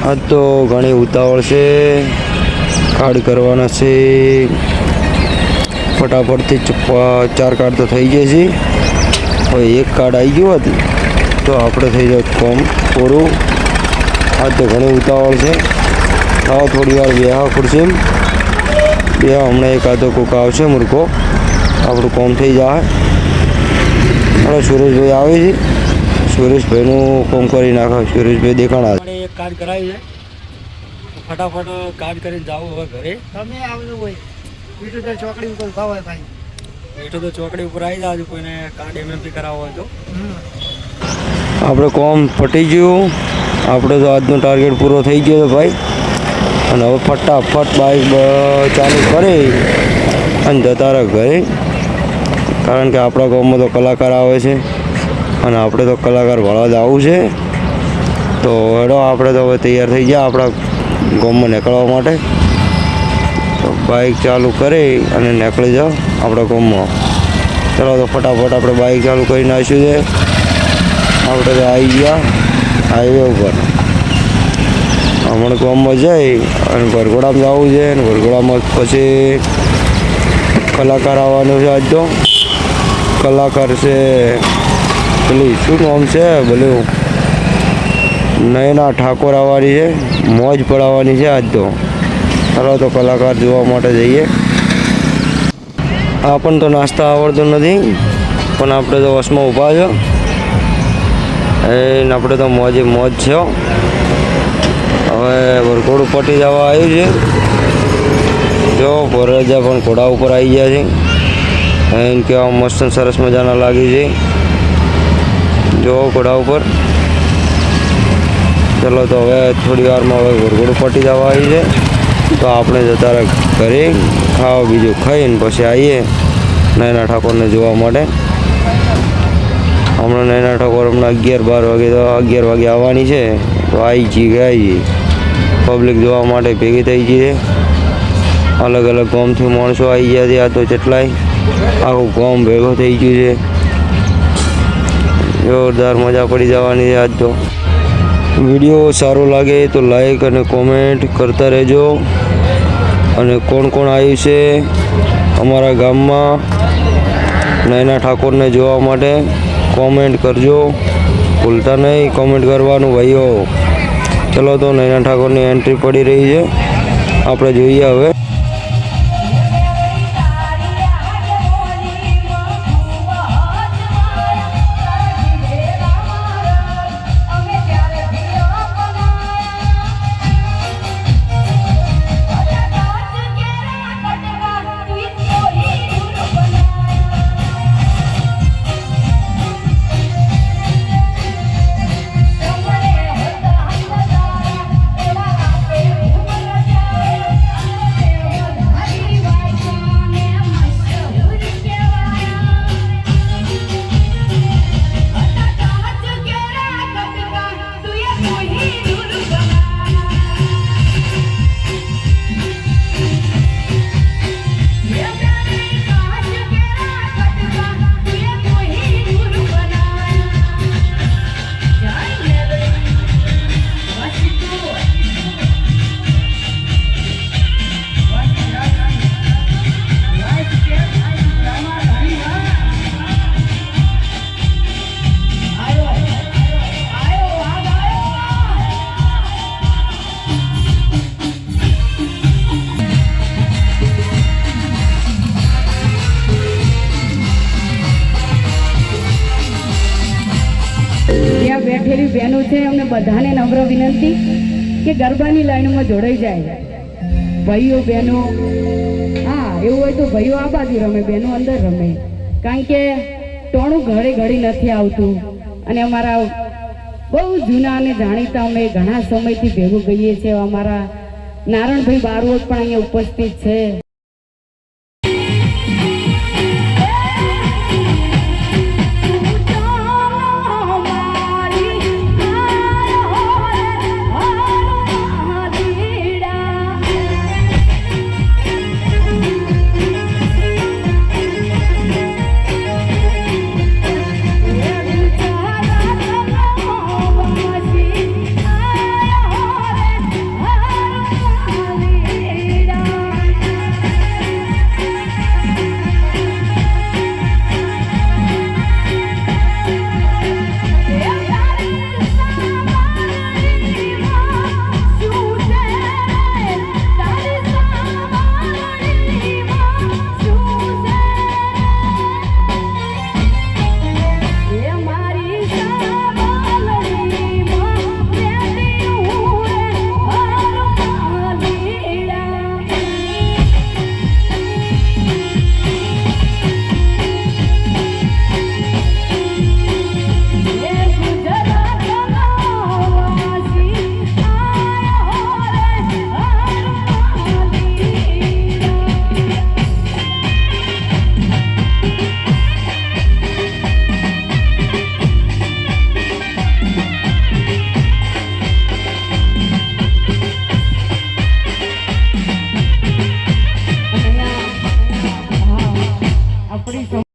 आज तो घनी उतावल से कार्ड करवाना से फटाफट थी 4 कार्ड तो थी जाए और एक कार्ड आई गयो तो आपणे थी जाए कम पूरू। आज तो घनी उतावल से आओ थोड़ी वार बेहा खुर्सी बेहा हमने एक आधो कोक आवशे मुर्को આપણું કોમ થઈ જાય। હવે સુરેશભાઈ આવે છે, સુરેશભાઈનું કોમ કરી નાખે। સુરેશભાઈ દેખાણા એક કાર્ડ કરાવી છે, ફટાફટ કાર્ડ કરીને જાવું હવે ઘરે। તમે આવજો ભાઈ, બીજું તો ચોકડી ઉપર ભાવ હોય ભાઈ, બેઠો તો ચોકડી ઉપર આવી જાજો કોઈને કાર્ડ એમએમપી કરાવવો હોય તો। આપણે કોમ પટી ગયું, આપણે તો આજનો ટાર્ગેટ પૂરો થઈ ગયો છે ભાઈ। અને હવે ફટાફટ બાઇક ચાલુ કરી અને જતા રહે ઘરે, કારણ કે આપણા ગામમાં તો કલાકાર આવે છે અને આપણે તો કલાકાર ભણવા જ આવવું છે। તો હેડો આપણે તો હવે તૈયાર થઈ ગયા આપણા ગામમાં નીકળવા માટે। તો બાઇક ચાલુ કરી અને નીકળી જાઓ આપણા ગામમાં। ચાલો તો ફટાફટ આપણે બાઇક ચાલુ કરીને આવીશું છે। આપણે તો આવી ગયા હાઈવે ઉપર। હમણાં ગામમાં જઈ અને વરઘોડામાં જવું છે અને વરઘોડામાં પછી કલાકાર આવવાનું છે। આજ તો કલાકાર છે પેલી શું નામ છે બોલ્યું નયના ઠાકોર આવવાની છે, મોજ પડાવવાની છે આજ તો। ચાલો તો કલાકાર જોવા માટે જઈએ। આપણને તો નાસ્તા આવડતું નથી પણ આપણે તો વસમાં ઊભા છો એને આપણે તો મોજે મોજ છે। હવે વરઘોડું પટી જવા આવ્યું છે। જો વરરાજા પણ ઘોડા ઉપર આવી ગયા છે, એને કેવા મસ્ત સરસ મજાના લાગે છે। જો ઘોડા ઉપર। ચલો તો હવે થોડી વારમાં હવે વરઘોડું પટી જવા આવી છે તો આપણે જતા રહે ઘરે, ખાવા બીજું ખાઈને પછી આવીએ નયના ઠાકોરને જોવા માટે। હમણાં નયના ઠાકોર હમણાં 11-12 વાગે તો 11 વાગે આવવાની છે તો આવી જઈએ પબ્લિક જોવા માટે ભેગી થઈ જઈએ। અલગ અલગ ગામથી માણસો આવી ગયા છે, આ તો જેટલાય આખું ગામ ભેગો થઈ ગયું છે। જોરદાર મજા પડી જવાની છે આજ તો। વિડીયો સારો લાગે તો લાઈક અને કોમેન્ટ કરતા રહેજો। અને કોણ કોણ આવ્યું છે અમારા ગામમાં નયના ઠાકોરને જોવા માટે કોમેન્ટ કરજો, ભૂલતા નહીં કોમેન્ટ કરવાનું ભાઈઓ। ચલો તો નયના ઠાકોરની એન્ટ્રી પડી રહી છે, આપણે જોઈએ હવે। બેઠેલી બહેનો છે એમને બધાને નમ્ર વિનંતી કે ગરબાની લાઈનમાં જોડાઈ જાય। ભાઈઓ બહેનો, હા એવું હોય તો ભાઈઓ આ બાજુ રમે, બહેનો અંદર રમે, કારણ કે ટોણું ઘરે ઘડી નથી આવતું। અને અમારા બહુ જૂના અને જાણીતા અમે ઘણા સમયથી ભેગું ગઈએ છીએ અમારા નારણભાઈ બારોટ પણ અહીંયા ઉપસ્થિત છે। આપણી